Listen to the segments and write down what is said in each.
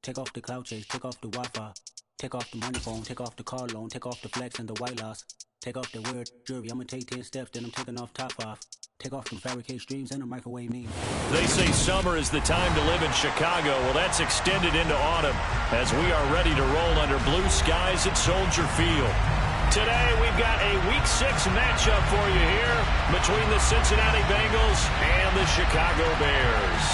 Take off the cloud chase, take off the Wi-Fi. Take off the money phone, take off the car loan, take off the flex and the white loss. Take off the weird jewelry, I'ma take 10 steps, then I'm taking off top off. Take off some fabricate streams and a microwave meme. They say summer is the time to live in Chicago. Well, that's extended into autumn as we are ready to roll under blue skies at Soldier Field. Today, we've got a Week 6 matchup for you here between the Cincinnati Bengals and the Chicago Bears.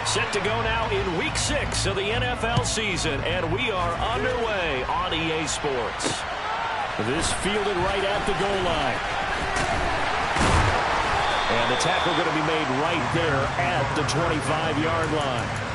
Set to go now in Week 6 of the NFL season, and we are underway on EA Sports. This fielded right at the goal line. And the tackle going to be made right there at the 25-yard line.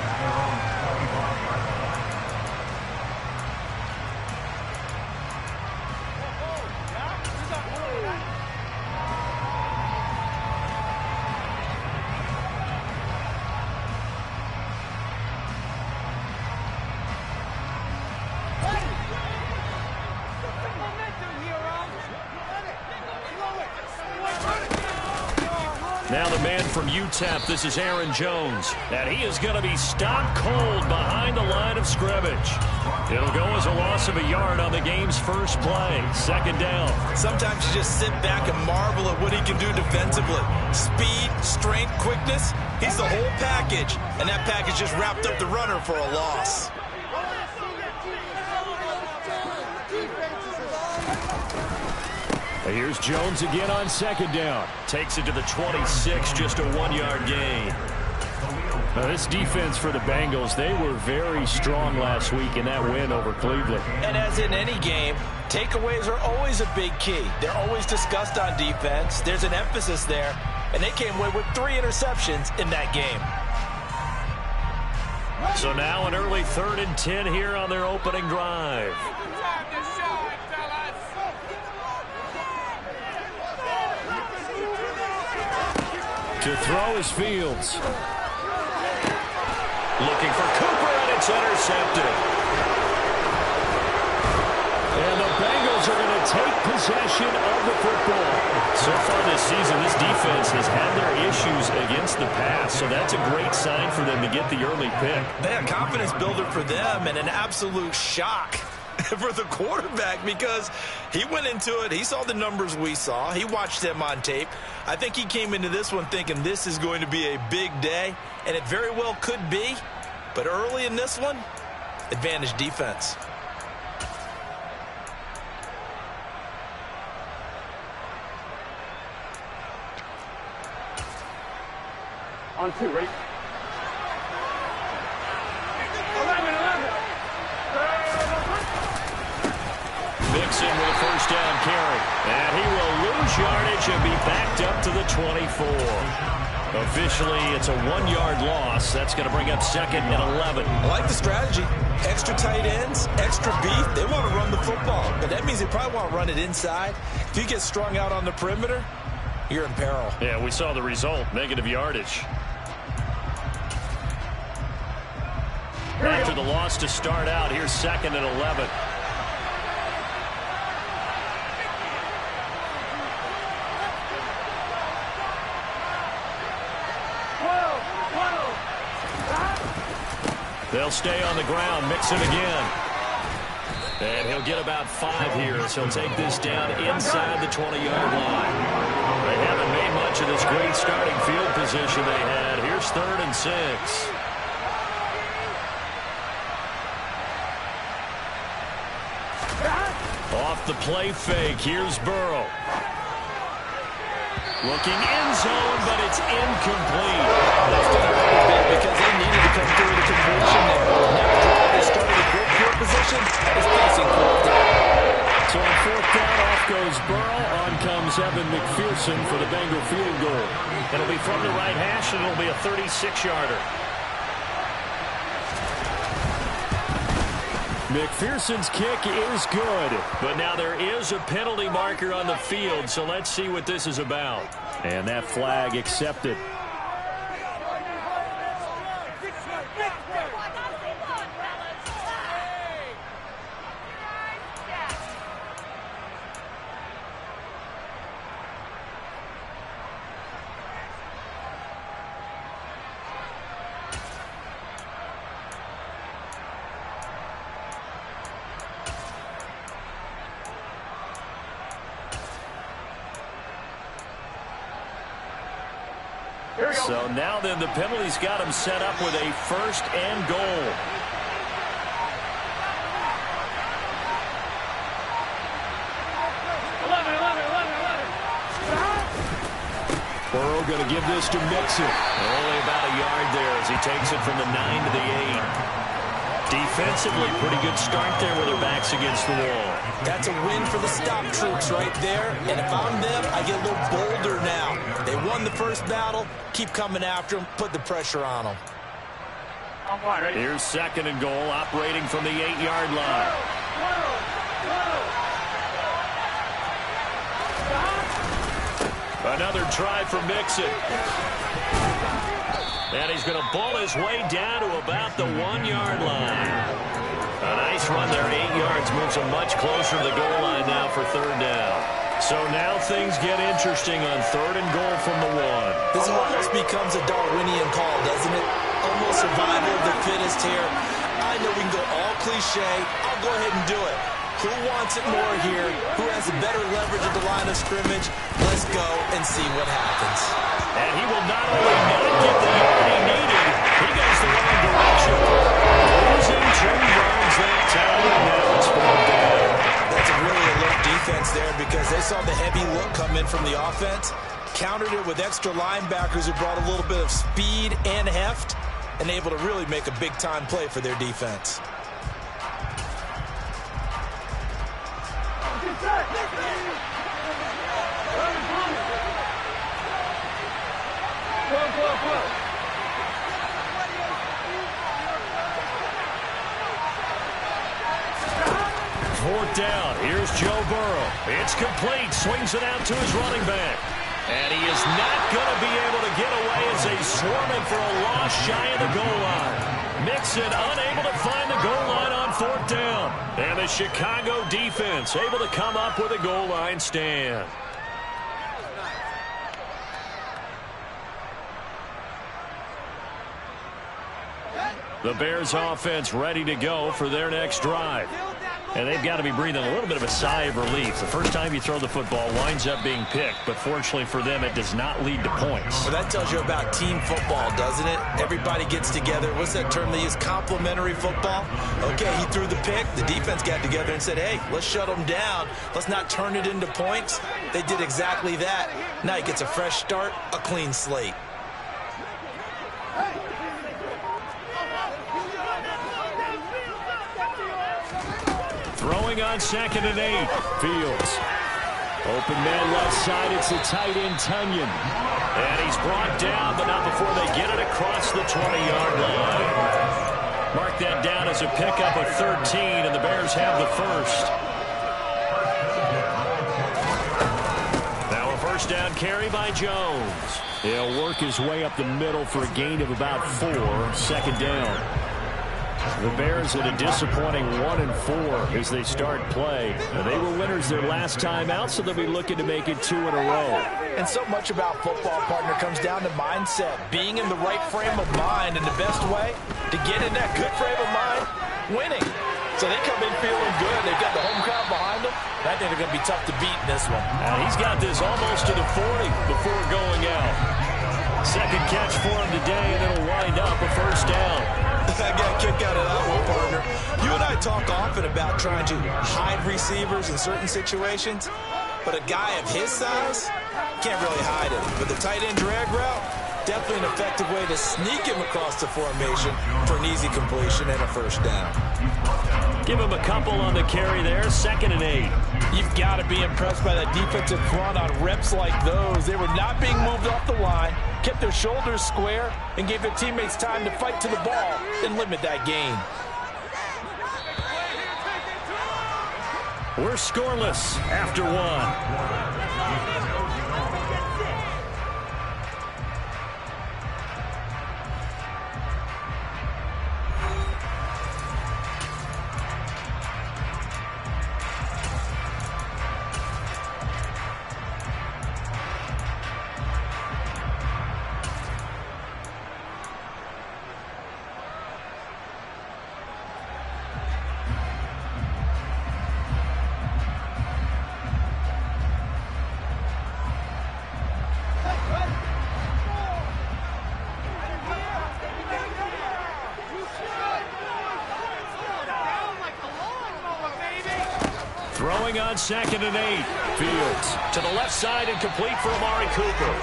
Now the man from UTEP, this is Aaron Jones, and he is going to be stopped cold behind the line of scrimmage. It'll go as a loss of a yard on the game's first play. Second down. Sometimes you just sit back and marvel at what he can do defensively. Speed, strength, quickness, he's the whole package, and that package just wrapped up the runner for a loss. Here's Jones again on second down. Takes it to the 26, just a 1-yard gain. Now this defense for the Bengals, they were very strong last week in that win over Cleveland. And as in any game, takeaways are always a big key. They're always discussed on defense. There's an emphasis there, and they came away with 3 interceptions in that game. So now an early 3rd and 10 here on their opening drive. To throw is Fields. Looking for Cooper, and it's intercepted. And the Bengals are going to take possession of the football. So far this season, this defense has had their issues against the pass, so that's a great sign for them to get the early pick. Yeah, confidence builder for them and an absolute shock for the quarterback because he went into it. He saw the numbers we saw. He watched them on tape. I think he came into this one thinking this is going to be a big day, and it very well could be. But early in this one, advantage defense. On 2, ready? 11. Mixon with a first down carry. And he will lose yardage and be backed up to the 24. Officially, it's a 1-yard loss. That's going to bring up 2nd and 11. I like the strategy. Extra tight ends, extra beef. They want to run the football, but that means they probably want to run it inside. If you get strung out on the perimeter, you're in peril. Yeah, we saw the result. Negative yardage. After the loss to start out, here's 2nd and 11. They'll stay on the ground. Mixon again. And he'll get about 5 here, so he'll take this down inside the 20-yard line. They haven't made much of this great starting field position they had. Here's 3rd and 6. Off the play fake, here's Burrow. Looking end zone, but it's incomplete. That's a bit because they needed to come through the conversion there. Next drive, they started a good field position. It's facing 4th down. So on 4th down, off goes Burrow. On comes Evan McPherson for the Bengal field goal. It'll be from the right hash, and it'll be a 36-yarder. McPherson's kick is good, but now there is a penalty marker on the field, so let's see what this is about. And that flag accepted. So now then, the penalty's got him set up with a 1st and goal. Burrow going to give this to Mixon. Only about a yard there as he takes it from the 9 to the 8. Defensively, pretty good start there with their backs against the wall. That's a win for the stop troops right there. And if I'm them, I get a little bolder now. They won the first battle. Keep coming after them. Put the pressure on them. Here's 2nd and goal, operating from the 8-yard line. Another try for Mixon. And he's going to ball his way down to about the 1-yard line. A nice run there, 8 yards, moves him much closer to the goal line now for 3rd down. So now things get interesting on 3rd and goal from the 1. This almost becomes a Darwinian call, doesn't it? Almost survival of the fittest here. I know we can go all cliche. I'll go ahead and do it. Who wants it more here? Who has a better leverage at the line of scrimmage? Let's go and see what happens. And he will not only not get the yard he needed, he goes the wrong direction. Losing 2 yards that time, and now it's 4th down. That's a really alert defense there because they saw the heavy look come in from the offense, countered it with extra linebackers who brought a little bit of speed and heft, and able to really make a big-time play for their defense. Fourth down. Here's Joe Burrow. It's complete. Swings it out to his running back. And he is not going to be able to get away as they swarm him for a loss shy of the goal line. Mixon unable to find the goal line on 4th down. And the Chicago defense able to come up with a goal line stand. The Bears offense ready to go for their next drive. And they've got to be breathing a little bit of a sigh of relief. The first time you throw the football winds up being picked, but fortunately for them, it does not lead to points. Well, that tells you about team football, doesn't it? Everybody gets together. What's that term they use? Complementary football? Okay, he threw the pick. The defense got together and said, hey, let's shut them down. Let's not turn it into points. They did exactly that. Now he gets a fresh start, a clean slate. Throwing on 2nd and 8. Fields. Open man left side. It's the tight end, Tunyon. And he's brought down, but not before they get it across the 20-yard line. Mark that down as a pickup of 13, and the Bears have the first. Now a first down carry by Jones. He'll work his way up the middle for a gain of about 4. 2nd down. The Bears at a disappointing 1-4 as they start play. They were winners their last time out, so they'll be looking to make it 2 in a row. And so much about football, partner, comes down to mindset. Being in the right frame of mind, and the best way to get in that good frame of mind, winning. So they come in feeling good. They've got the home crowd behind them. I think they're going to be tough to beat in this one. And he's got this almost to the 40 before going out. Second catch for him today, and it'll wind up a first down. I got a kick out of that one, partner. You and I talk often about trying to hide receivers in certain situations, but a guy of his size can't really hide it. But the tight end drag route, definitely an effective way to sneak him across the formation for an easy completion and a first down. Give him a couple on the carry there. 2nd and 8. You've got to be impressed by that defensive front on reps like those. They were not being moved off the line, kept their shoulders square, and gave their teammates time to fight to the ball and limit that gain. We're scoreless after 1. throwing on 2nd and 8. Fields to the left side and complete for Amari Cooper.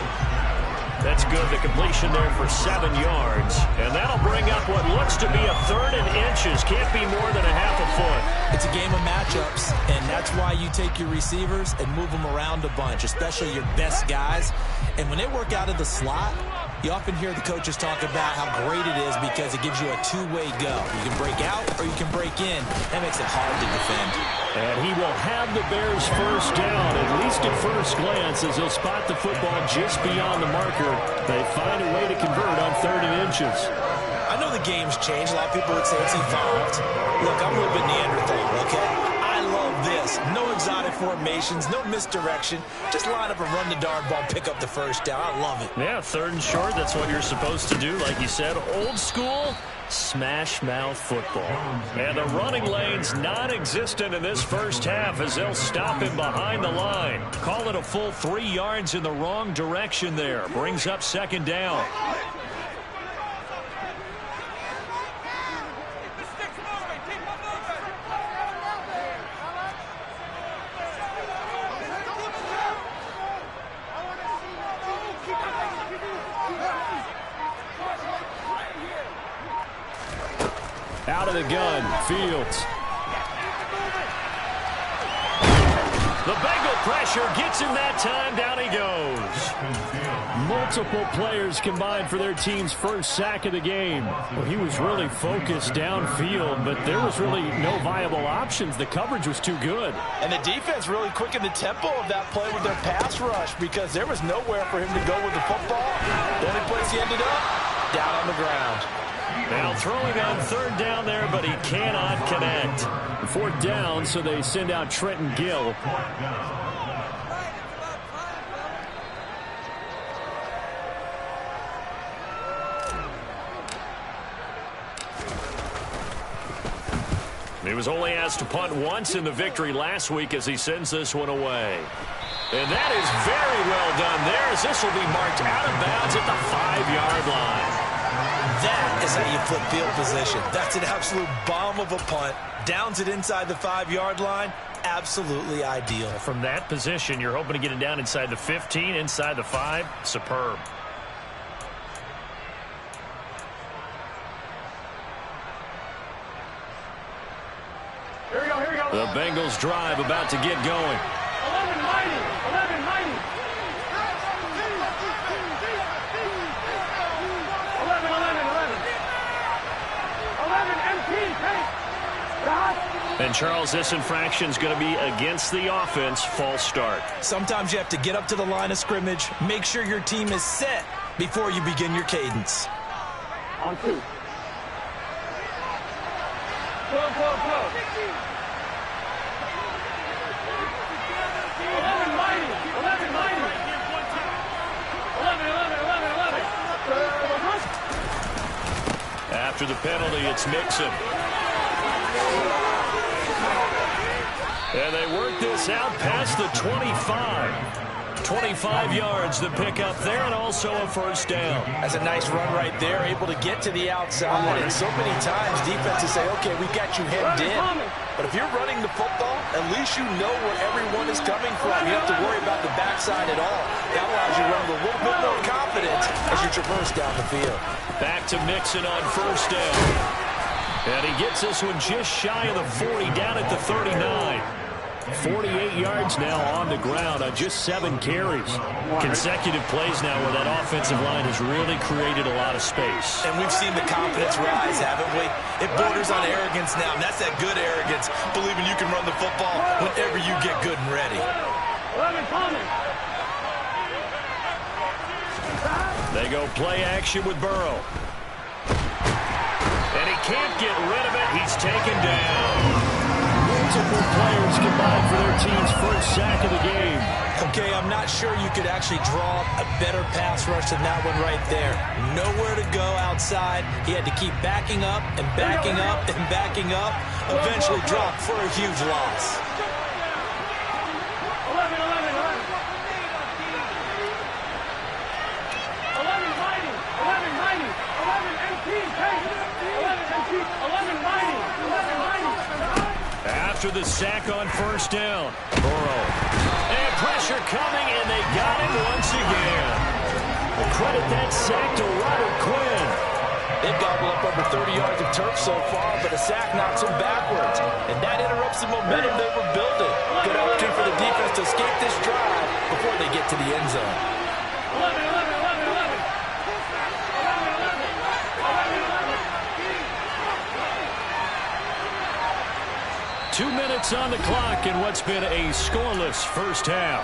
That's good. The completion there for 7 yards. And that'll bring up what looks to be a 3rd and inches. Can't be more than a half a foot. It's a game of matchups, and that's why you take your receivers and move them around a bunch, especially your best guys. And when they work out of the slot, you often hear the coaches talk about how great it is because it gives you a two-way go. You can break out or you can break in. That makes it hard to defend. And he will have the Bears first down, at least at first glance, as he'll spot the football just beyond the marker. They find a way to convert on 3rd and inches. I know the game's changed. A lot of people would say it's evolved. Look, I'm a little bit Neanderthal, okay? I love this. No exotic formations, no misdirection. Just line up and run the darn ball, pick up the first down. I love it. Yeah, 3rd and short, that's what you're supposed to do. Like you said, old school, smash mouth football. And the running lane's non-existent in this first half as they'll stop him behind the line. Call it a full 3 yards in the wrong direction there. Brings up 2nd down. Out of the gun, Fields. The Bengal pressure gets him that time. Down he goes. Multiple players combined for their team's first sack of the game. Well, he was really focused downfield, but there was really no viable options. The coverage was too good. And the defense really quickened the tempo of that play with their pass rush because there was nowhere for him to go with the football. The only place he ended up, down on the ground. Now throwing on 3rd down there, but he cannot connect. 4th down, so they send out Trenton Gill. He was only asked to punt once in the victory last week as he sends this one away. And that is very well done there as this will be marked out of bounds at the 5-yard line. That is how you flip field position. That's an absolute bomb of a punt. Downs it inside the 5-yard line. Absolutely ideal. From that position, you're hoping to get it down inside the 15, inside the 5. Superb. Here we go, here we go. The Bengals drive about to get going. 11 mighty, 11 mighty. 11 MP, take. And Charles, this infraction's going to be against the offense. False start. Sometimes you have to get up to the line of scrimmage, make sure your team is set before you begin your cadence. On 2. Go, go, go. 11 mighty, 11 mighty. 11, 11, 11, 11. After the penalty, it's Mixon. And they work this out past the 25. 25 yards to pick up there, and also a first down. That's a nice run right there, able to get to the outside. And so many times defenses say, okay, we've got you hemmed in. But if you're running the football, at least you know where everyone is coming from. You don't have to worry about the backside at all. That allows you to run with a little bit more confidence as you traverse down the field. Back to Mixon on first down. And he gets this one just shy of the 40, down at the 39. 48 yards now on the ground on just 7 carries. Consecutive plays now where that offensive line has really created a lot of space. And we've seen the confidence rise, haven't we? It borders on arrogance now, and that's that good arrogance, believing you can run the football whenever you get good and ready. They go play action with Burrow. And he can't get rid of it. He's taken down. Multiple players combined for their team's first sack of the game. Okay, I'm not sure you could actually draw a better pass rush than that one right there. Nowhere to go outside. He had to keep backing up and backing up and backing up. Eventually dropped for a huge loss. 11, 11, 11. 11 mighty, 11 mighty, 11 MP, take. 11 MP, 11 mighty, 11 mighty. after the sack on first down. Burrow. And pressure coming, and they got him once again. We'll credit that sack to Robert Quinn. They've gobbled up over 30 yards of turf so far, but a sack knocks them backwards. And that interrupts the momentum they were building. Good opportunity for the defense to escape this drive before they get to the end zone. 2 minutes on the clock in what's been a scoreless first half.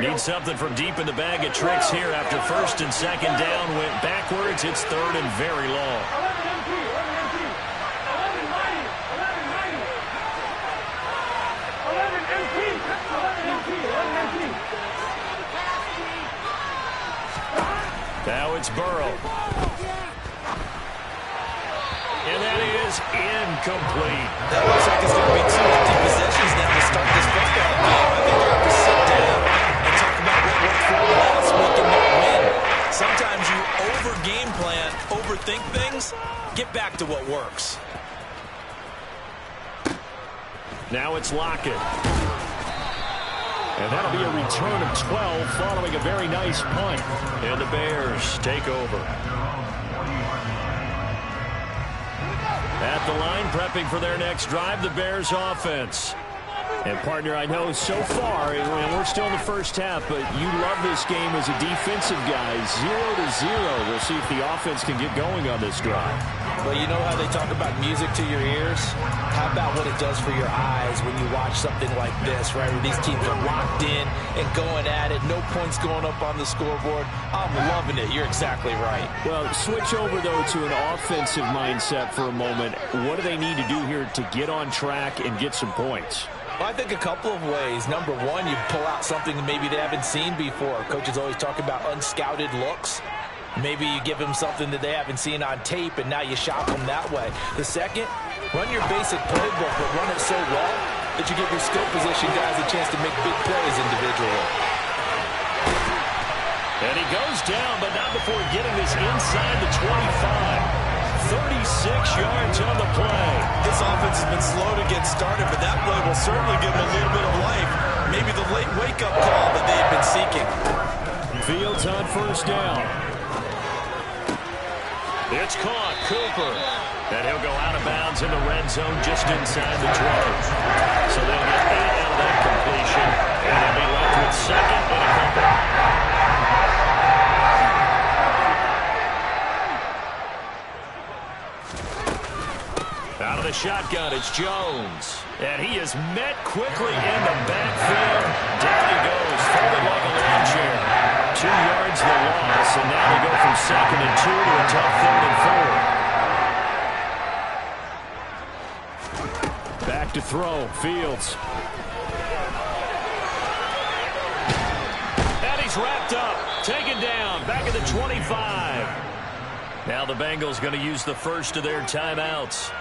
Need something from deep in the bag of tricks here after first and second down went backwards. It's third and very long. Now it's Burrow. And that is incomplete. That looks like it's going to be 2 empty possessions now to start this football game. I think they're going to sit down and talk about what worked for them last week in their win. Sometimes you over-game plan, overthink things. Get back to what works. Now it's Lockett. And that'll be a return of 12 following a very nice punt. And the Bears take over. At the line, prepping for their next drive, the Bears offense. And, partner, I know so far, and we're still in the first half, but you love this game as a defensive guy. 0-0. We'll see if the offense can get going on this drive. Well, you know how they talk about music to your ears? How about what it does for your eyes when you watch something like this, right, where these teams are locked in and going at it, no points going up on the scoreboard? I'm loving it. You're exactly right. Well, switch over, though, to an offensive mindset for a moment. What do they need to do here to get on track and get some points? Well, I think a couple of ways. Number one, you pull out something that maybe they haven't seen before. Coaches always talk about unscouted looks. Maybe you give them something that they haven't seen on tape, and now you shock them that way. The second, run your basic playbook, but run it so well that you give your skill position guys a chance to make big plays individually. And he goes down, but not before getting this inside the 25. 36 yards on the play. This offense has been slow to get started, but that play will certainly give them a little bit of life. Maybe the late wake-up call that they had been seeking. Fields on first down. It's caught, Cooper. And he'll go out of bounds in the red zone just inside the 20. So they'll get 8 out of that completion, and they'll be left with second and a couple. Out of the shotgun, it's Jones. And he is met quickly in the backfield. Down he goes, folded like a lawn chair. 2 yards the loss, and now they go from second and 2 to a tough third and 4. Back to throw, Fields. And he's wrapped up, taken down, back at the 25. Now the Bengals going to use the first of their timeouts,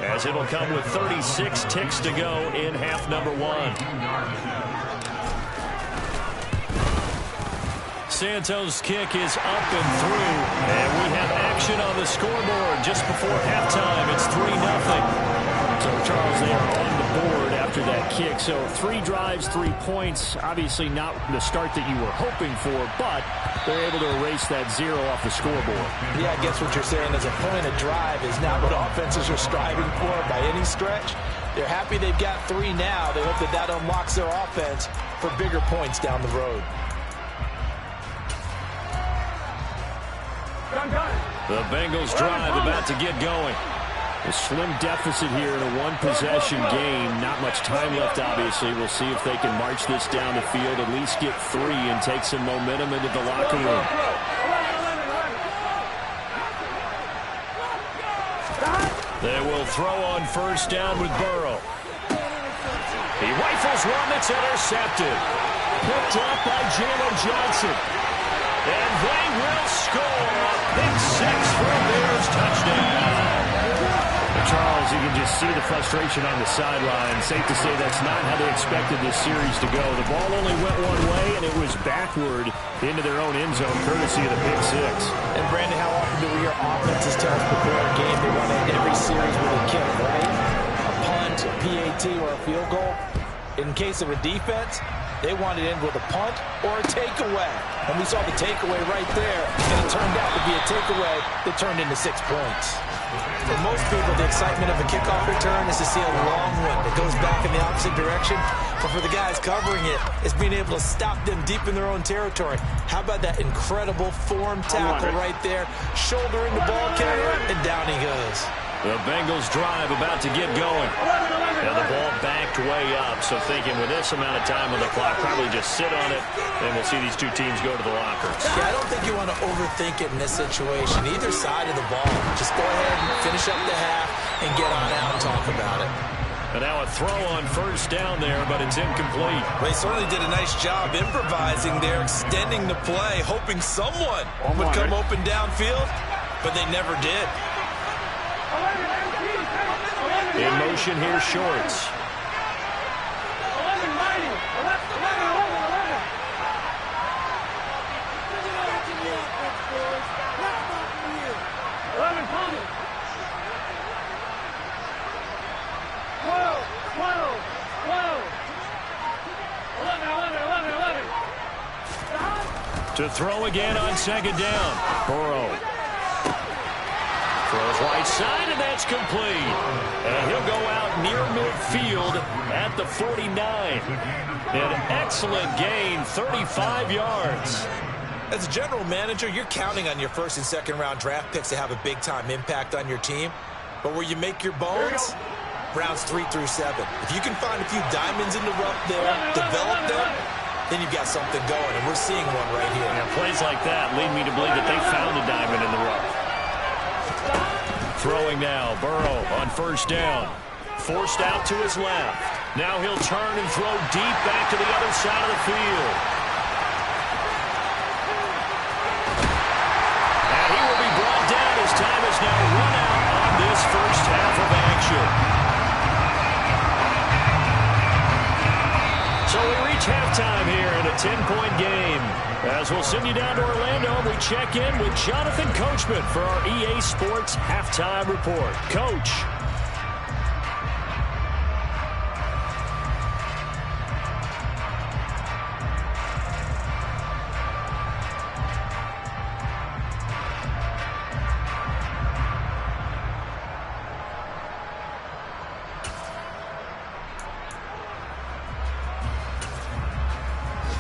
as it'll come with 36 ticks to go in half number 1. Santos' kick is up and through, and we have action on the scoreboard just before halftime. It's 3-0. So, Charles, they are on the board after that kick. So 3 drives, 3 points. Obviously not the start that you were hoping for, but they're able to erase that 0 off the scoreboard. Yeah, I guess what you're saying is a point of drive is not what offenses are striving for by any stretch. They're happy they've got 3 now. They hope that that unlocks their offense for bigger points down the road. The Bengals drive about to get going. A slim deficit here in a one-possession game. Not much time left, obviously. We'll see if they can march this down the field, at least get 3 and take some momentum into the locker room. They will throw on first down with Burrow. He rifles one that's intercepted. Picked up by Jalen Johnson. And they will score a big 6 for a Bears touchdown. Charles, Charles, you can just see the frustration on the sideline. Safe to say that's not how they expected this series to go. The ball only went one way, and it was backward into their own end zone, courtesy of the pick six. And, Brandon, how often do we hear offenses tell us before a game they want to end every series with a kick, right? A punt, a PAT, or a field goal. In case of a defense, they want it in with a punt or a takeaway. And we saw the takeaway right there, and it turned out to be a takeaway that turned into 6 points. For most people, the excitement of a kickoff return is to see a long one that goes back in the opposite direction. But for the guys covering it, it's being able to stop them deep in their own territory. How about that incredible form tackle right there? Shoulder in the ball carrier, and down he goes. The Bengals drive about to get going. And the ball backed way up. So thinking with this amount of time on the clock, probably just sit on it, and we'll see these two teams go to the lockers. Yeah, I don't think you want to overthink it in this situation. Either side of the ball. Just go ahead and finish up the half and get on out and talk about it. And now a throw on first down there, but it's incomplete. Well, he certainly did a nice job improvising there, extending the play, hoping someone would come open downfield, but they never did. In motion here, Shorts. 11. To throw again on second down. Burrow. Throws right side, and that's complete. And he'll go out near midfield at the 49. An excellent gain, 35 yards. As a general manager, you're counting on your first and second round draft picks to have a big-time impact on your team. But where you make your bones, rounds 3 through 7. If you can find a few diamonds in the rough there, develop them, then you've got something going, and we're seeing one right here. Yeah, plays like that lead me to believe that they found a diamond in the rough. Throwing now, Burrow on first down. Forced out to his left. Now he'll turn and throw deep back to the other side of the field. And he will be brought down as time is now run out on this first half of action. So we reach halftime here in a 10-point game. As we'll send you down to Orlando, we check in with Jonathan Coachman for our EA Sports Halftime Report. Coach.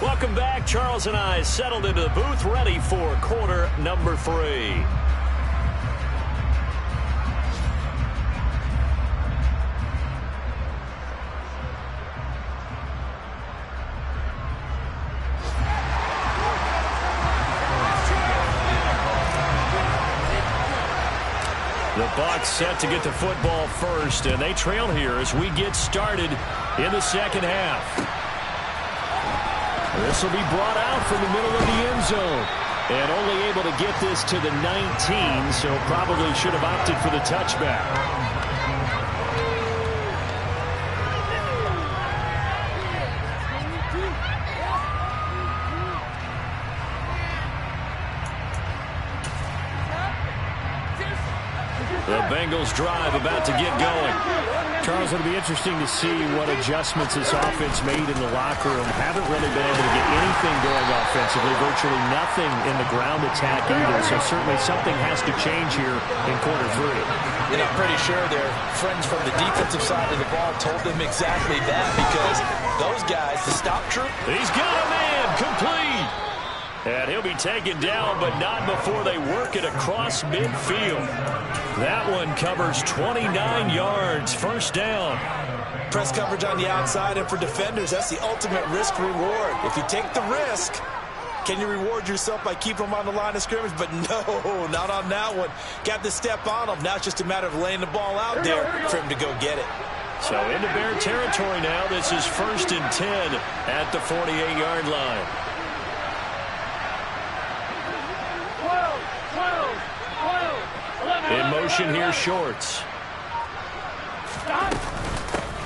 Welcome back. Charles and I settled into the booth, ready for quarter number 3. The Bucs set to get the football first, and they trail here as we get started in the second half. This will be brought out from the middle of the end zone. And only able to get this to the 19, so probably should have opted for the touchback. The Bengals drive about to get going. Charles, it'll be interesting to see what adjustments this offense made in the locker room. Haven't really been able to get anything going offensively, virtually nothing in the ground attack either. So certainly something has to change here in quarter 3. And I'm pretty sure their friends from the defensive side of the ball told them exactly that, because those guys, the stop troop. He's got a man, complete. And he'll be taken down, but not before they work it across midfield. That one covers 29 yards, first down. Press coverage on the outside, and for defenders, that's the ultimate risk-reward. If you take the risk, can you reward yourself by keeping them on the line of scrimmage? But no, not on that one. Got to step on them. Now it's just a matter of laying the ball out there for him to go get it. So into Bear territory now. This is 1st and 10 at the 48-yard line. In motion here, Shorts.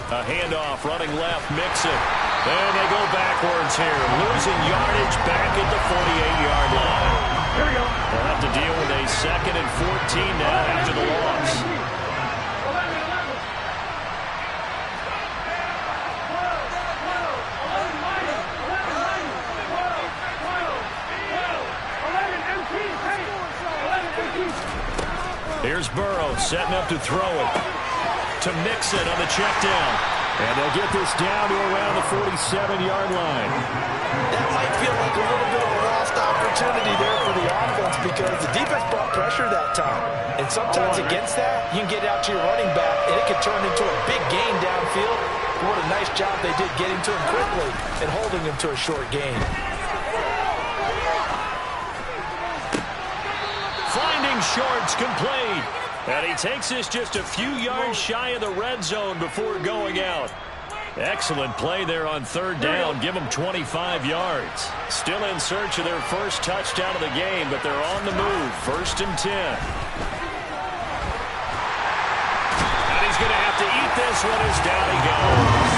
A handoff, running left, Mixon. And they go backwards here, losing yardage back at the 48-yard line. Here we go. They'll have to deal with a 2nd and 14 now after the loss. 11, Here's Burrow setting up to throw it to Mixon on the check down. And they'll get this down to around the 47-yard line. That might feel like a little bit of a lost opportunity there for the offense because the defense brought pressure that time. And sometimes against that, you can get out to your running back, and it could turn into a big gain downfield. What a nice job they did getting to him quickly and holding him to a short gain. Finding Shorts complete. And he takes this just a few yards shy of the red zone before going out. Excellent play there on 3rd down. Give them 25 yards. Still in search of their first touchdown of the game, but they're on the move. 1st and 10. And he's going to have to eat this one as down he goes.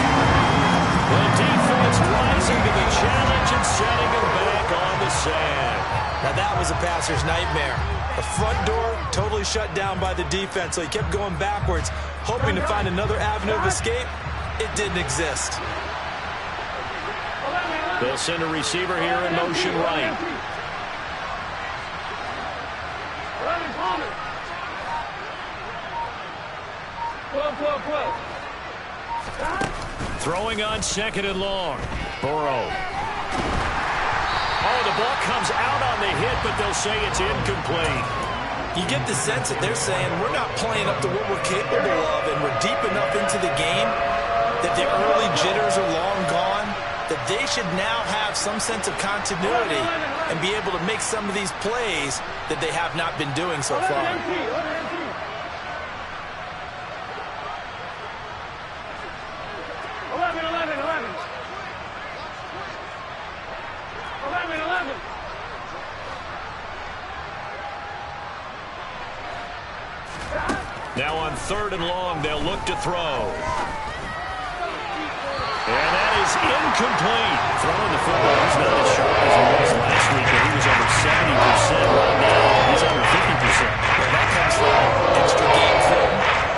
The defense rising to the challenge and setting him back on the sand. Now that was a passer's nightmare. The front door totally shut down by the defense, so he kept going backwards, hoping to find another avenue of escape. It didn't exist. They'll send a receiver here in motion right. 12. Throwing on 2nd and long. Burrow. Oh, the ball comes out on the hit, but they'll say it's incomplete. You get the sense that they're saying we're not playing up to what we're capable of, and we're deep enough into the game that the early jitters are long gone, that they should now have some sense of continuity and be able to make some of these plays that they have not been doing so far. 11. Now on 3rd and long, they'll look to throw. And that is incomplete. Throwing the football, he's not as sharp as he was last week, but he was over 70% right now. He's under 50%. Well, that comes from extra game film,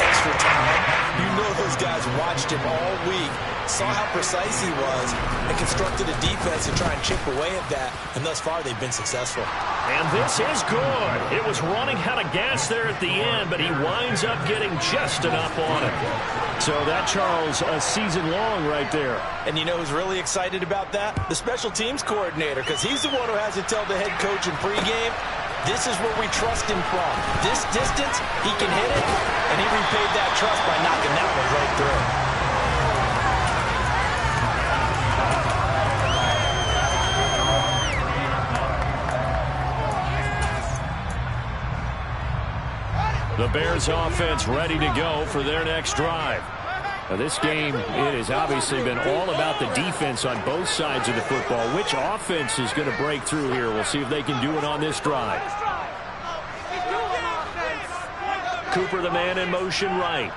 extra time. You know those guys watched him all week, saw how precise he was, and constructed a defense to try and chip away at that, and thus far they've been successful. And this is good. It was running out of gas there at the end, but he winds up getting just enough on it. So that, Charles, a season long right there. And you know who's really excited about that? The special teams coordinator, because he's the one who has to tell the head coach in pregame, this is where we trust him from. This distance, he can hit it, and he repaid that trust by knocking that one right through. The Bears offense ready to go for their next drive. Now this game, it has obviously been all about the defense on both sides of the football. Which offense is going to break through here? We'll see if they can do it on this drive. Cooper, the man in motion right.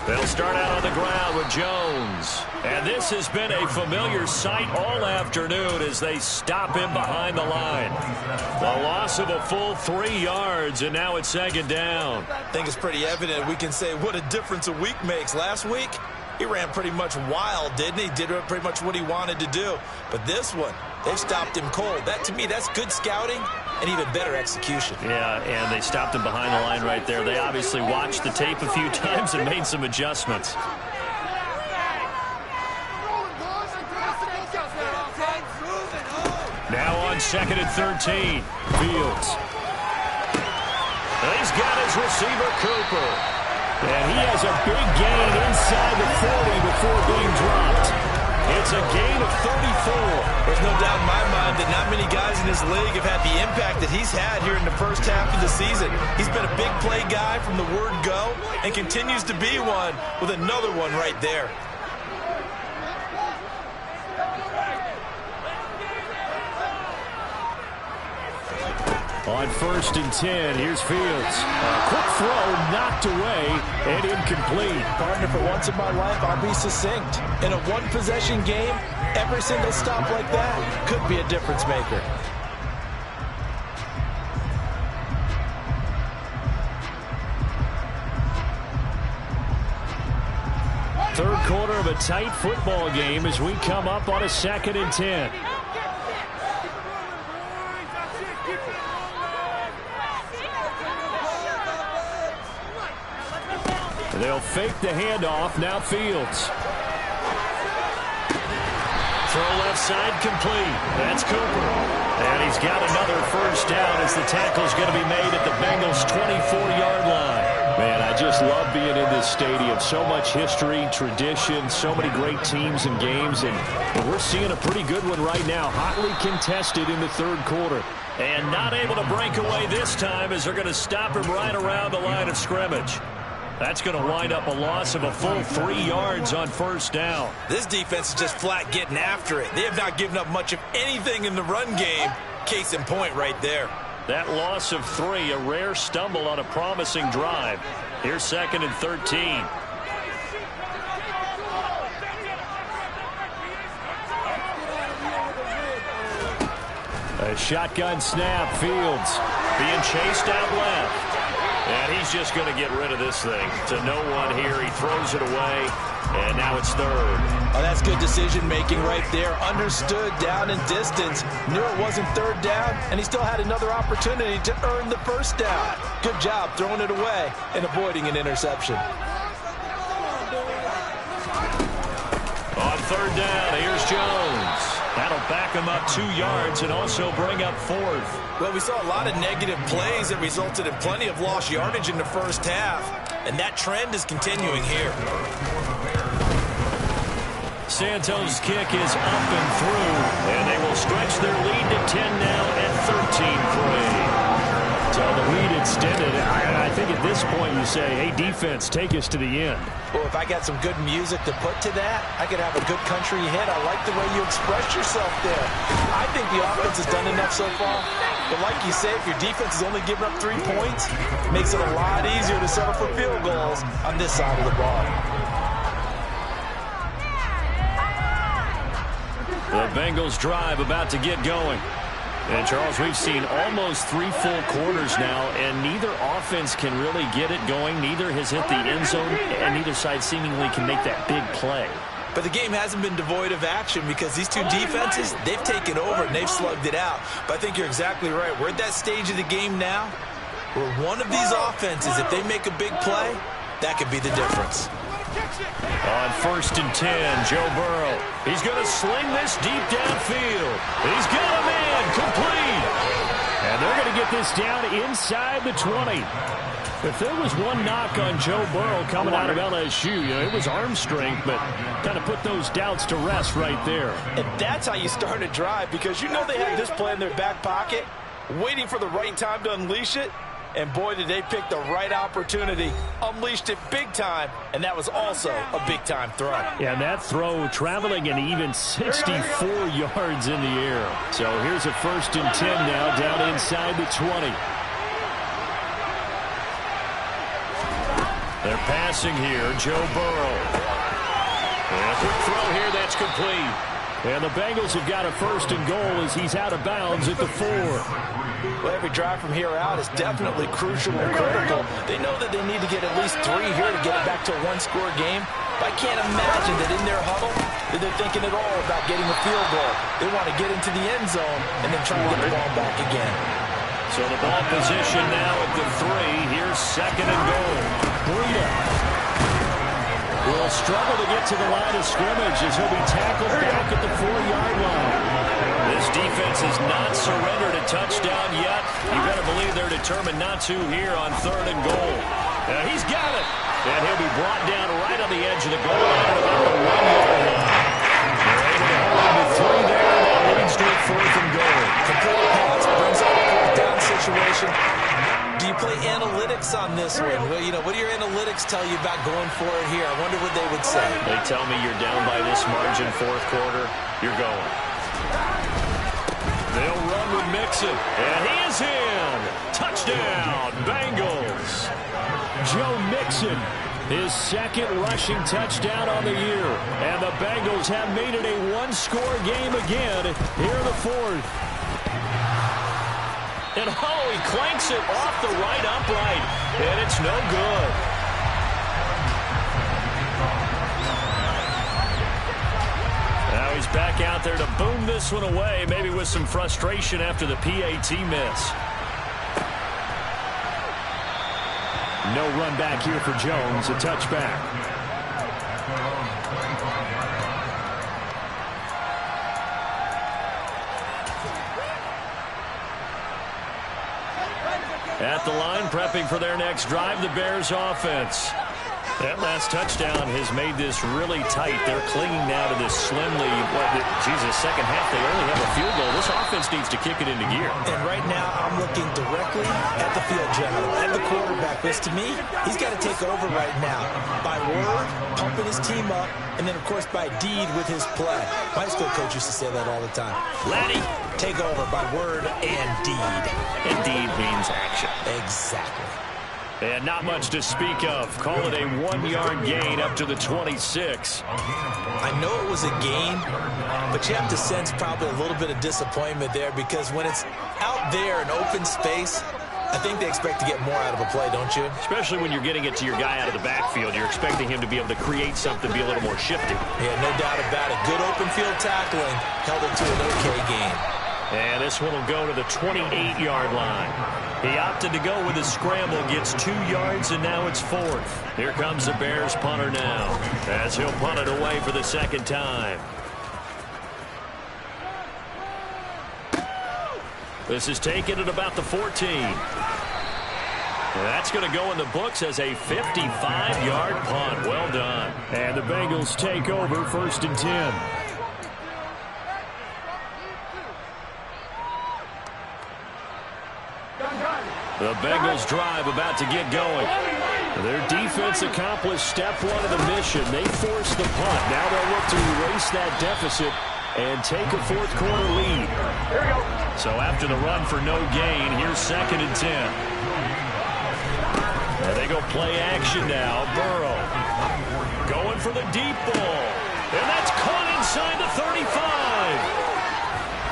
They'll start out on the ground with Jones. And this has been a familiar sight all afternoon as they stop him behind the line. The loss of a full 3 yards, and now it's 2nd down. I think it's pretty evident we can say what a difference a week makes. Last week, he ran pretty much wild, didn't he? Did pretty much what he wanted to do. But this one, they've stopped him cold. That, to me, that's good scouting and even better execution. Yeah, and they stopped him behind the line right there. They obviously watched the tape a few times and made some adjustments. Now on 2nd and 13. Fields. And he's got his receiver, Cooper. And he has a big gain inside the 40 before being dropped. It's a gain of 34. There's no doubt in my mind that not many guys in this league have had the impact that he's had here in the first half of the season. He's been a big play guy from the word go and continues to be one with another one right there. On 1st and 10, here's Fields. A quick throw knocked away and incomplete. Partner, for once in my life, I'll be succinct. In a one-possession game, every single stop like that could be a difference maker. Third quarter of a tight football game as we come up on a 2nd and 10. They'll fake the handoff. Now Fields. Throw left side complete. That's Cooper. And he's got another first down as the tackle's going to be made at the Bengals' 24-yard line. Man, I just love being in this stadium. So much history, tradition, so many great teams and games. And we're seeing a pretty good one right now. Hotly contested in the third quarter. And not able to break away this time as they're going to stop him right around the line of scrimmage. That's going to wind up a loss of a full 3 yards on first down. This defense is just flat getting after it. They have not given up much of anything in the run game. Case in point right there. That loss of 3, a rare stumble on a promising drive. Here's 2nd and 13. A shotgun snap. Fields being chased out left. And he's just going to get rid of this thing to no one here. He throws it away, and now it's 3rd. Oh, that's good decision-making right there. Understood down and distance. Knew it wasn't 3rd down, and he still had another opportunity to earn the first down. Good job throwing it away and avoiding an interception. On 3rd down, here's Jones. That'll back him up 2 yards and also bring up 4th. Well, we saw a lot of negative plays that resulted in plenty of lost yardage in the first half, and that trend is continuing here. Santos' kick is up and through, and they will stretch their lead to 10 now at 13-3. So the lead extended. I think at this point you say, hey, defense, take us to the end. Well, if I got some good music to put to that, I could have a good country hit. I like the way you express yourself there. I think the offense has done enough so far. But like you say, if your defense is only giving up 3 points, it makes it a lot easier to settle for field goals on this side of the ball. The Bengals drive about to get going. And, Charles, we've seen almost 3 full quarters now, and neither offense can really get it going. Neither has hit the end zone, and neither side seemingly can make that big play. But the game hasn't been devoid of action because these two defenses, they've taken over and they've slugged it out. But I think you're exactly right. We're at that stage of the game now where one of these offenses, if they make a big play, that could be the difference. On 1st and 10, Joe Burrow. He's going to sling this deep downfield. He's got a man complete. And they're going to get this down inside the 20. If there was one knock on Joe Burrow coming out of LSU, it was arm strength, but kind of put those doubts to rest right there. And that's how you start a drive, because you know they have this play in their back pocket, waiting for the right time to unleash it. And boy, did they pick the right opportunity, unleashed it big time, and that was also a big-time throw. Yeah, and that throw traveling an even 64 yards in the air. So here's a 1st and 10 now down inside the 20. They're passing here, Joe Burrow. And a quick throw here, that's complete. And the Bengals have got a 1st and goal as he's out of bounds at the 4. Well, every drive from here out is definitely crucial and critical. They know that they need to get at least 3 here to get it back to a one-score game. But I can't imagine that in their huddle that they're thinking at all about getting a field goal. They want to get into the end zone and then try to get the ball back again. So the ball position now at the 3. Here's 2nd and goal. Breida will struggle to get to the line of scrimmage as he'll be tackled back at the 4-yard line. This defense has not surrendered a touchdown yet. You better believe they're determined not to here on 3rd and goal. He's got it. And he'll be brought down right on the edge of the goal line at about the 1-yard line. They're able to hold the 3 there, and that leads to a 4th and goal. Complete pass brings up a 4th down situation. Do you play analytics on this one? Well, what do your analytics tell you about going for it here? I wonder what they would say. They tell me you're down by this margin 4th quarter, you're going. They'll run with Mixon. And he is in. Touchdown, Bengals. Joe Mixon, his second rushing touchdown on the year. And the Bengals have made it a one-score game again here in the fourth. And he clanks it off the right upright. And it's no good. Now he's back out there to boom this one away, maybe with some frustration after the PAT miss. No run back here for Jones, a touchback. At the line, prepping for their next drive, the Bears offense. That last touchdown has made this really tight. They're clinging now to this slimly, second half they only have a field goal. This offense needs to kick it into gear. And right now I'm looking directly at the field general, at the quarterback. Because to me, he's got to take over right now. By word, pumping his team up, and then, of course, by deed with his play. My school coach used to say that all the time. Laddie, take over by word and deed. And deed means action. Exactly. And not much to speak of. Call it a 1-yard gain up to the 26. I know it was a gain, but you have to sense probably a little bit of disappointment there because when it's out there in open space, I think they expect to get more out of a play, don't you? Especially when you're getting it to your guy out of the backfield. You're expecting him to be able to create something, be a little more shifty. Yeah, no doubt about it. Good open field tackling held it to an okay gain. And this one will go to the 28-yard line. He opted to go with his scramble, gets 2 yards, and now it's fourth. Here comes the Bears punter now, as he'll punt it away for the second time. This is taken at about the 14. That's going to go in the books as a 55-yard punt. Well done. And the Bengals take over, 1st and 10. The Bengals drive about to get going. Their defense accomplished step one of the mission. They forced the punt. Now they'll look to erase that deficit and take a fourth quarter lead. Here we go. So after the run for no gain, here's 2nd and 10. And they go play action now. Burrow going for the deep ball. And that's caught inside the 35.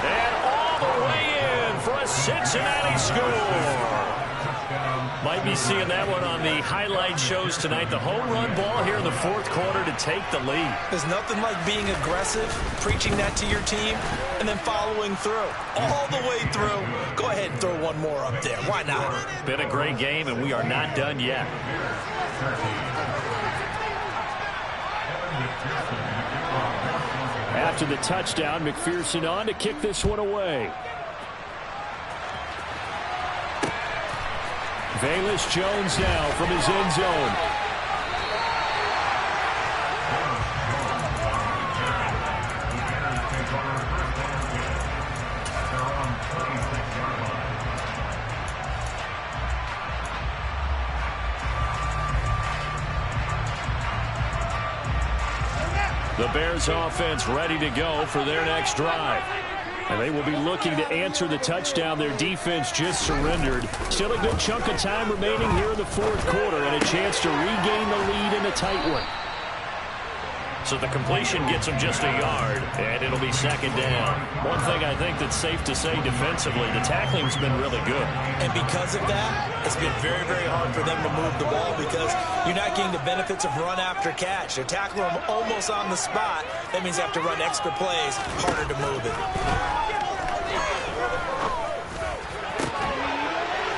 And all the way in for a Cincinnati score. Might be seeing that one on the highlight shows tonight. The home run ball here in the fourth quarter to take the lead. There's nothing like being aggressive, preaching that to your team, and then following through. All the way through. Go ahead and throw one more up there. Why not? Been a great game, and we are not done yet. After the touchdown, McPherson on to kick this one away. Velus Jones now from his end zone. The Bears offense ready to go for their next drive. And they will be looking to answer the touchdown their defense just surrendered. Still a good chunk of time remaining here in the fourth quarter and a chance to regain the lead in a tight one. So the completion gets them just a yard, and it'll be 2nd down. One thing I think that's safe to say defensively, the tackling's been really good. And because of that, it's been very, very hard for them to move the ball because you're not getting the benefits of run after catch. They're tackling them almost on the spot. That means they have to run extra plays, harder to move it.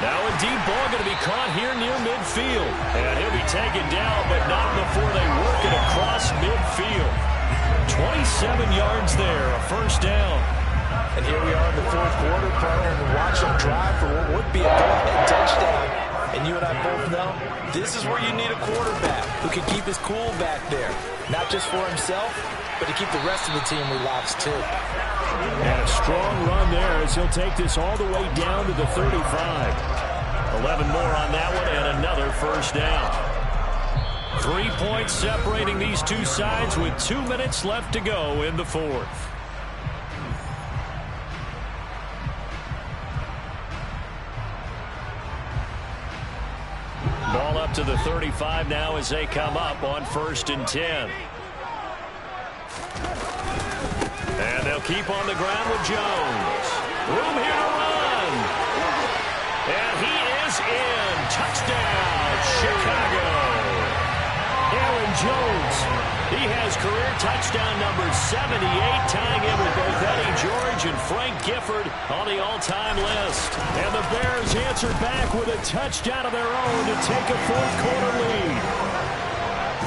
Now a deep ball going to be caught here near midfield. And he'll be taken down, but not before they work it across midfield. 27 yards there, a 1st down. And here we are in the fourth quarter, and watch them drive for what would be a go-ahead touchdown. And you and I both know this is where you need a quarterback who can keep his cool back there. Not just for himself, but to keep the rest of the team relaxed too. And a strong run there as he'll take this all the way down to the 35. 11 more on that one and another 1st down. 3 points separating these two sides with 2 minutes left to go in the fourth. Ball up to the 35 now as they come up on 1st and 10. And they'll keep on the ground with Jones. Room here to run. And he is in. Touchdown, Chicago. Aaron Jones. He has career touchdown number 78, tying in with both Eddie George and Frank Gifford on the all-time list. And the Bears answered back with a touchdown of their own to take a fourth-quarter lead.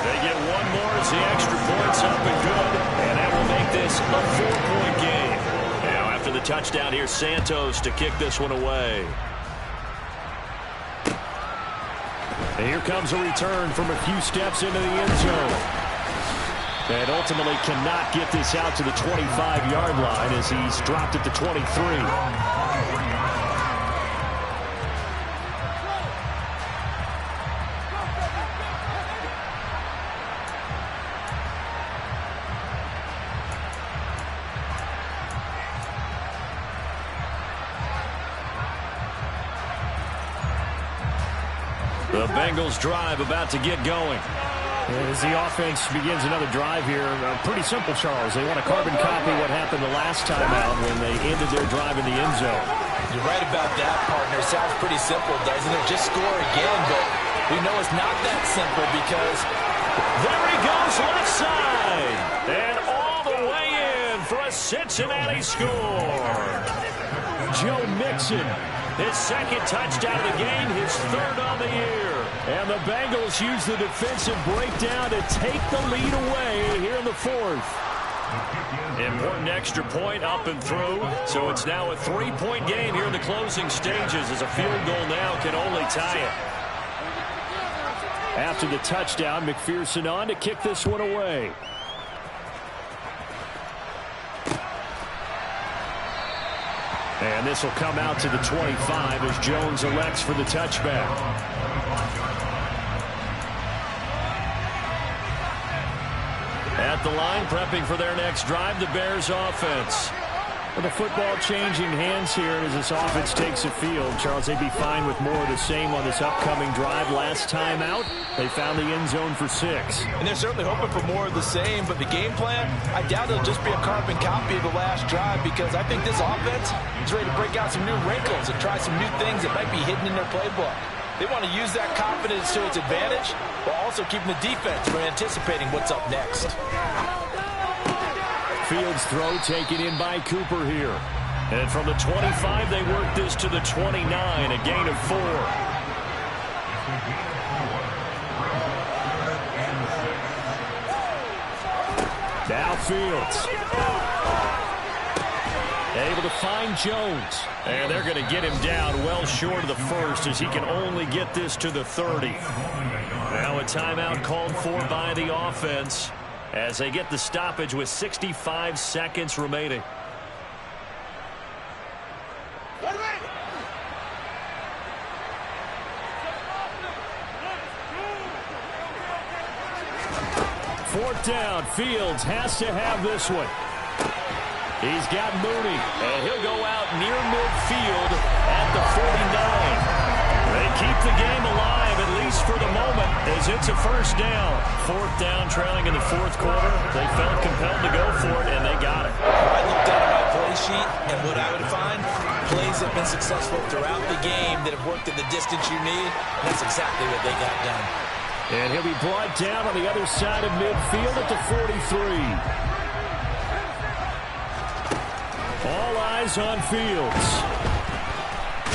They get one more as the extra point's up and good, and that will make this a 4-point game. Now, after the touchdown, here's Santos to kick this one away. And here comes a return from a few steps into the end zone. And ultimately cannot get this out to the 25-yard line as he's dropped at the 23. The Bengals drive about to get going. As the offense begins another drive here, pretty simple, Charles. They want to carbon copy what happened the last time out when they ended their drive in the end zone. You're right about that, partner. Sounds pretty simple, doesn't it? Just score again, but we know it's not that simple because there he goes left side. And all the way in for a Cincinnati score. Joe Mixon, his second touchdown of the game, his third on the year. And the Bengals use the defensive breakdown to take the lead away here in the fourth. Important extra point up and through. So it's now a 3-point game here in the closing stages as a field goal now can only tie it. After the touchdown, McPherson on to kick this one away. And this will come out to the 25 as Jones elects for the touchback. At the line, prepping for their next drive, the Bears offense. With the football changing hands here as this offense takes the field, Charles, they'd be fine with more of the same on this upcoming drive. Last time out, they found the end zone for 6. And they're certainly hoping for more of the same, but the game plan, I doubt it'll just be a carbon copy of the last drive because I think this offense is ready to break out some new wrinkles and try some new things that might be hidden in their playbook. They want to use that confidence to its advantage while also keeping the defense from anticipating what's up next. Fields throw taken in by Cooper here. And from the 25, they work this to the 29, a gain of 4. Now Fields. Able to find Jones. And they're going to get him down well short of the first as he can only get this to the 30. Now a timeout called for by the offense as they get the stoppage with 65 seconds remaining. Fourth down. Fields has to have this one. He's got Mooney. And he'll go out near midfield at the 49. They keep the game alive, at least for the moment, as it's a first down. Fourth down, trailing in the fourth quarter. They felt compelled to go for it, and they got it. I looked at my play sheet, and what I would find, plays have been successful throughout the game that have worked in the distance you need. That's exactly what they got done. And he'll be brought down on the other side of midfield at the 43. All eyes on Fields.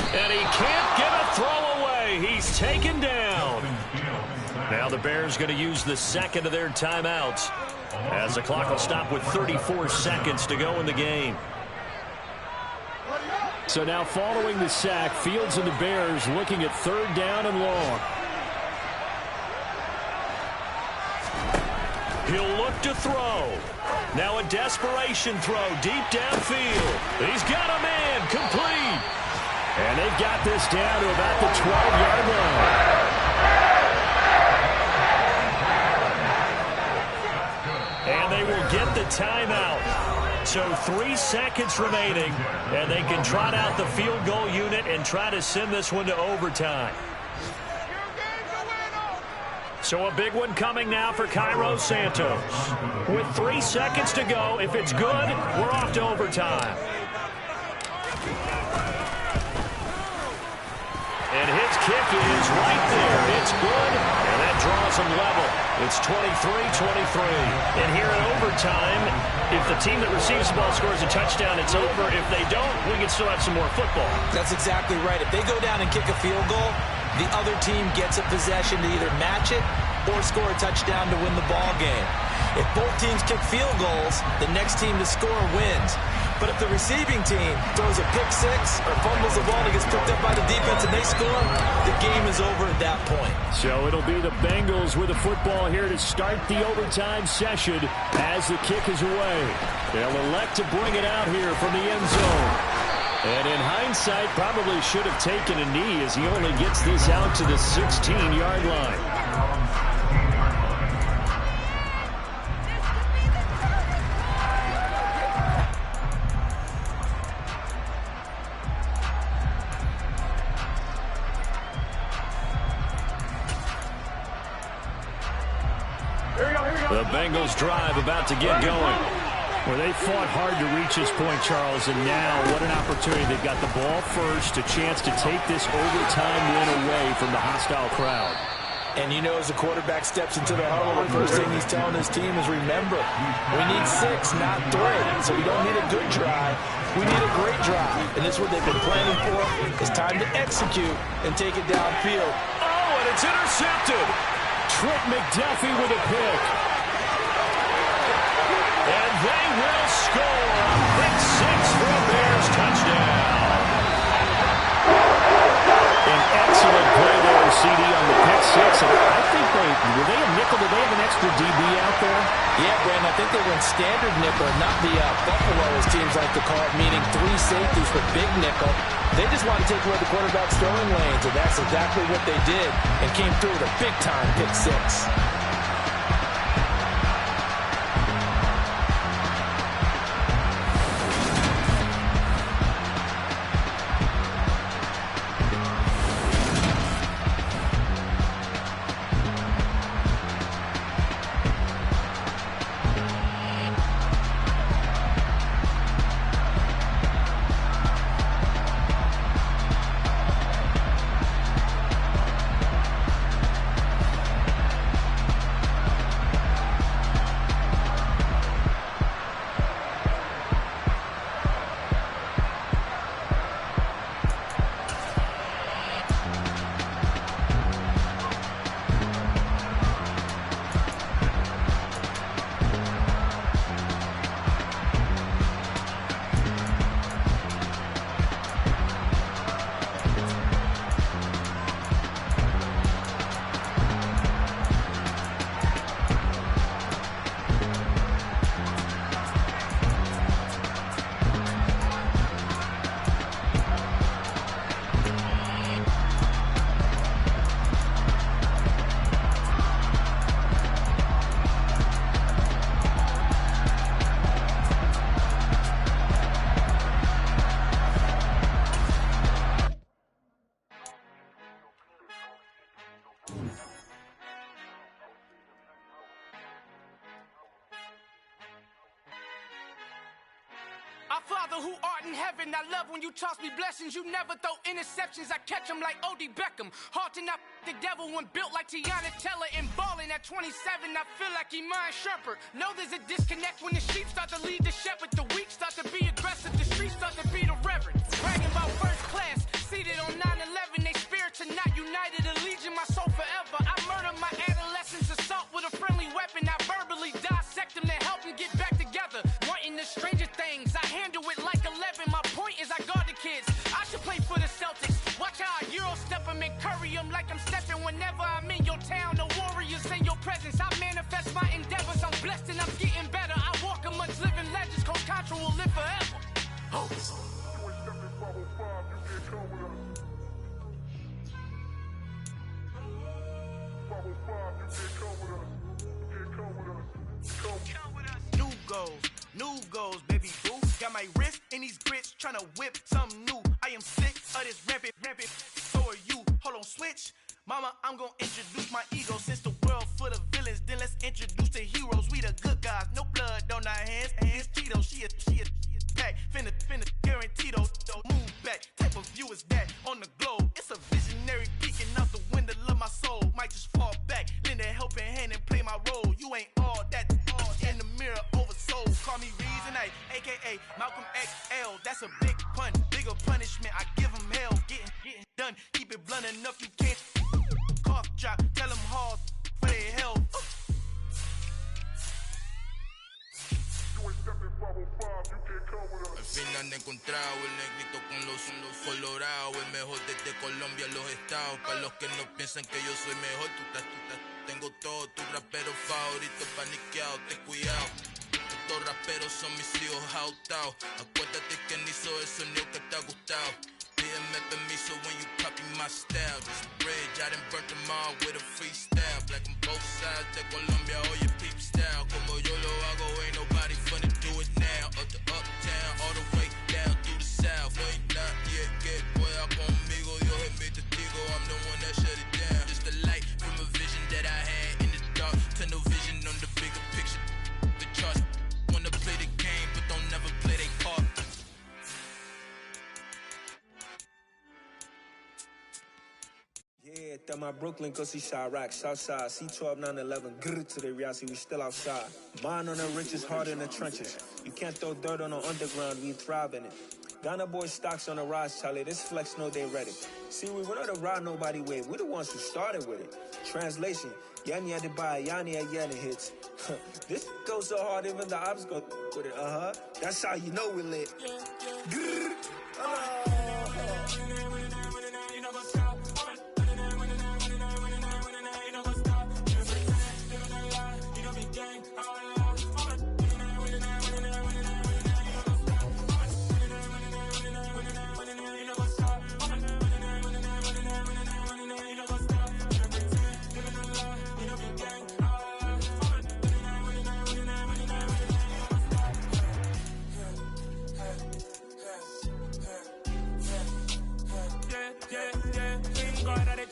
And he can't get a throw away. He's taken down. Now the Bears going to use the second of their timeouts as the clock will stop with 34 seconds to go in the game. So now following the sack, Fields and the Bears looking at third down and long. He'll look to throw. Now a desperation throw deep downfield. He's got a man complete. And they've got this down to about the 12-yard line. And they will get the timeout. So 3 seconds remaining, and they can trot out the field goal unit and try to send this one to overtime. So a big one coming now for Cairo Santos. With 3 seconds to go, if it's good, we're off to overtime. And his kick is right there. It's good, and that draws them level. It's 23-23. And here in overtime, if the team that receives the ball scores a touchdown, it's over. If they don't, we can still have some more football. That's exactly right. If they go down and kick a field goal, the other team gets a possession to either match it or score a touchdown to win the ball game. If both teams kick field goals, the next team to score wins. But if the receiving team throws a pick six or fumbles the ball and gets picked up by the defense and they score, the game is over at that point. So it'll be the Bengals with the football here to start the overtime session as the kick is away. They'll elect to bring it out here from the end zone. And in hindsight, probably should have taken a knee as he only gets this out to the 16-yard line. The Bengals drive about to get going. Well, they fought hard to reach this point, Charles, and now what an opportunity. They've got the ball first, a chance to take this overtime win away from the hostile crowd. And you know, as the quarterback steps into the huddle, the first thing he's telling his team is, remember, we need 6, not 3. So we don't need a good drive. We need a great drive. And this is what they've been planning for. It's time to execute and take it downfield. Oh, and it's intercepted. Trent McDuffie with a pick. And they will score. Pick 6 for a Bears touchdown. An excellent play there, CD, on the pick 6. And I think were they a nickel? Did they have an extra DB out there? Yeah, Brandon, I think they went standard nickel, not the Buffalo, as teams like to call it, meaning 3 safeties for big nickel. They just want to take away the quarterback's throwing lanes, and that's exactly what they did, and came through with a big-time pick 6. Our Father who art in heaven, I love when you toss me blessings. You never throw interceptions, I catch them like O.D. Beckham. Hard to not the devil when built like Tiana Teller and balling at 27. I feel like Iman Shumpert. Know there's a disconnect when the sheep start to lead the shepherd. The weak start to be aggressive, the streets start to be the reverend. Bragging about first class, seated on 9/11. They spirits are not united, a legion, my soul forever. I murder my adolescence, assault with a friendly weapon. I verbally dissect them to help them get back together. Wanting the stranger things, I handle it like 11. My point is I guard the kids. I should play for the Celtics. Watch how I Euro step them and curry them like I'm stepping. Whenever I'm in your town, the Warriors in your presence. I manifest my endeavors. I'm blessed and I'm getting better. I walk amongst living legends. Coach Contra will live forever. Oh. New goals, baby boo. Got my wrist in these grits, tryna whip something new. I am sick of this rampant. So are you. Hold on, switch Mama, I'm gonna introduce my ego. Since the world full of villains, then let's introduce the heroes. We the good guys, no blood on our hands. Hands Tito, she a pack. Finna, guarantee those. Move back, type of view is that on the globe? It's a visionary peeking out the window of my soul. Might just fall back, lend a helping hand and play my role. You ain't all that, in the mirror oversold. Call me Reason A, aka Malcolm XL. That's a big pun, bigger punishment. I give him hell, getting done. Keep it blunt enough, you can't cough drop. Tell them hard for their health. Al fin han encontrado el negrito con los colorados, el mejor desde Colombia a los estados. Para los que no piensan que yo soy mejor, tengo todo, tus raperos favoritos paniqueados, ten cuidado. Estos raperos son mis hijos jautados. Acuérdate que ni hizo el sonido que te ha gustado. Pídeme permiso when you copy my style. This bridge, I done burnt them all with a freestyle. Black on both sides de Colombia, oye peep style. Como yo lo hago, ain't nobody finna do it now. Up to uptown, all the way down through the south. No ain't not yet, que pueda conmigo. Dios es mi testigo, I'm the one that shut it down. Just the light from a vision that I had in the dark. Tunnel vision on the bigger picture. The charts wanna play the game, but don't never play their part. Yeah, that my Brooklyn, go see Chirac, Southside, C12, 911, grrr to the Riasi, we still outside. Mine on the richest, heart in the trenches. You can't throw dirt on the underground, we thrive in it. Ghana boys stocks on the rise, Charlie, this flex know they ready. See, we not to ride nobody with, we the ones who started with it. Translation, Yanni had to buy, Yanni had Yanni hits. This goes so hard, even the ops go with it, That's how you know we lit. Grrr,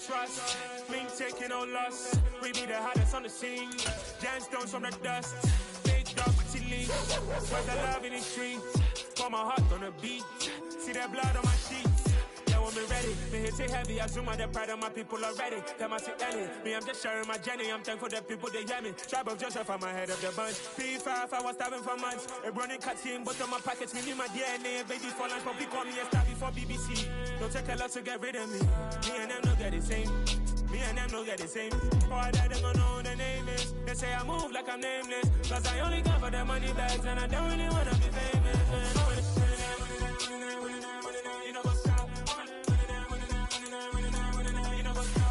trust, me taking no loss. We be the hottest on the scene. Gemstones from the dust. Big dog chili. Spread the love in the streets. Pour my heart on the beat. See that blood on my sheets. Yeah, when me ready, me hit it heavy. I zoom on the pride of my people already. Them I see Ellie. Me, I'm just sharing my journey. I'm thankful that people they hear me. Tribe of Joseph, I'm ahead of the bunch. P5, I was starving for months. A running cut team, but on my pockets, me need my DNA. Baby for lunch, but we call me a star before BBC. Don't take a lot to get rid of me. Me and them don't get the same. Me and them don't get the same. All that them don't know who the name is. They say I move like I'm nameless. Cause I only come for the money bags and I don't really wanna be famous. You know what's up? You know what's up?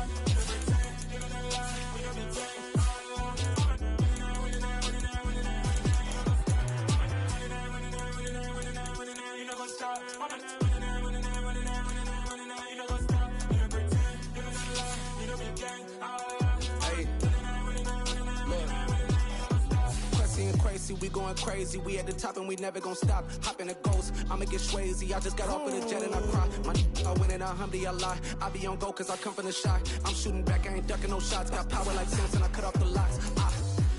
We going crazy, we at the top and we never gonna stop. Hop in a ghost, I'ma get swayzy. I just got off of the jet and I cry. My I win in a Humvee, I lie. I be on go cause I come from the shot. I'm shooting back, I ain't ducking no shots. Got power like Samson, I cut off the locks.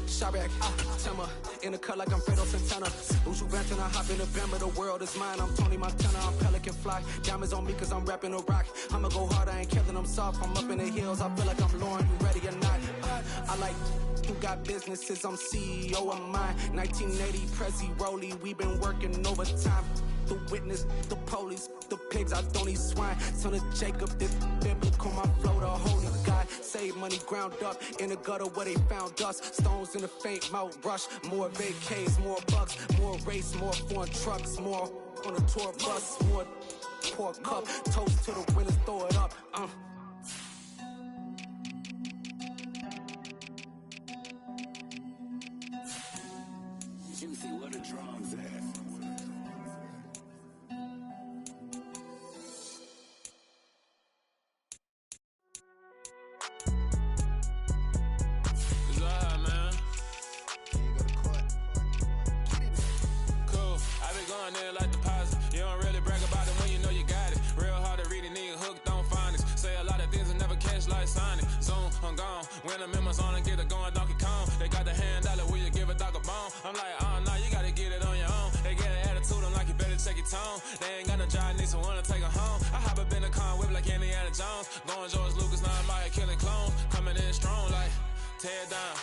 Shabak, Tema, in the cut like I'm Fredo Santana. Usu Venton, I hop in the Bama, the world is mine. I'm Tony Montana, I'm Pelican Fly. Diamonds on me cause I'm rapping a rock. I'ma go hard, I ain't killing them soft. I'm up in the hills, I feel like I'm Lauren, you ready or not? I like who got businesses, I'm CEO of mine. 1980, Prezi Rolly, we been working overtime. The witness, the police, the pigs, I don't eat swine. Son of Jacob, this biblical, my flow, the holy God. Save money ground up in the gutter where they found us. Stones in the faint mouth rush. More vacays, more bucks, more race, more foreign trucks, more on a tour bus, more pour cup. Toast to the winners, throw it up. Juicy, what the drums at? There like deposit. You don't really brag about it when you know you got it. Real hard to read a nigga hook I'm like, nah, you gotta get it on your own. They get an attitude, I'm like, you better check your tone. They ain't got no job, need someone to take her home. I hop up in the car, whip like Indiana Jones. Going George Lucas, now I'm like killing clones. Coming in strong like, tear down.